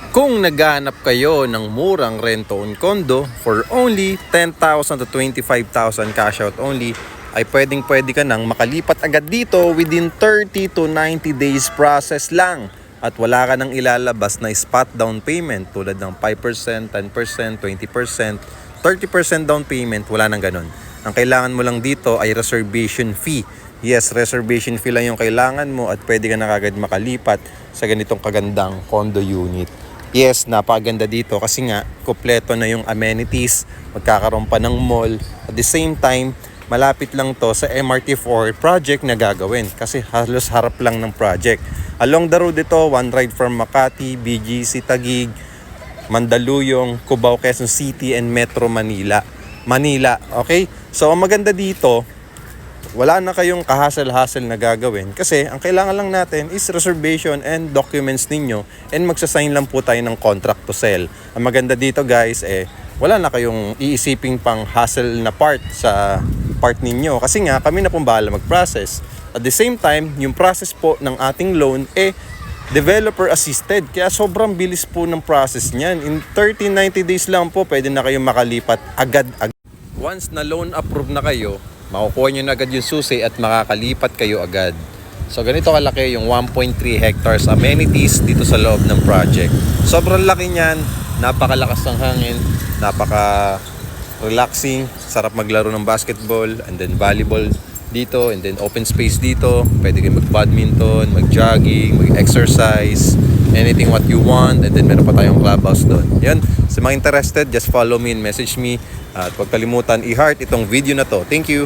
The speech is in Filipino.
Kung naghahanap kayo ng murang rent-to-own condo for only 10,000 to 25,000 cash out only, ay pwedeng-pwede ka nang makalipat agad dito within 30 to 90 days process lang. At wala ka nang ilalabas na spot down payment tulad ng 5%, 10%, 20%, 30% down payment, wala nang ganun. Ang kailangan mo lang dito ay reservation fee. Yes, reservation fee lang yung kailangan mo at pwede ka na kagad makalipat sa ganitong kagandang condo unit. Yes, napakaganda dito kasi nga kompleto na yung amenities, magkakaroon pa ng mall. At the same time, malapit lang to sa MRT4 project na gagawin kasi halos harap lang ng project. Along the road ito, one ride from Makati, BGC Taguig, Mandaluyong, Cubao, Quezon City, and Metro Manila. Okay? So, ang maganda dito, wala na kayong kahasel-hasel na gagawin kasi ang kailangan lang natin is reservation and documents ninyo and magsasign lang po tayo ng contract to sell. Ang maganda dito guys, wala na kayong iisiping pang hassle na part sa part ninyo kasi nga kami na pong bahala mag-process. At the same time, yung process po ng ating loan developer assisted kaya sobrang bilis po ng process niyan. In 30-90 days lang po pwede na kayong makalipat agad. Once na loan approved na kayo, makukuha nyo na agad yung susi at makakalipat kayo agad. So ganito kalaki yung 1.3 hectares amenities dito sa loob ng project. Sobrang laki niyan, napakalakas ng hangin, napaka-relaxing, sarap maglaro ng basketball and then volleyball dito and then open space dito. Pwede kayo mag-badminton, mag-jogging, mag-exercise, anything what you want, and then meron pa tayong clubhouse doon. Yan, sa mga interested, just follow me and message me. At huwag kalimutan i-heart itong video na to. Thank you!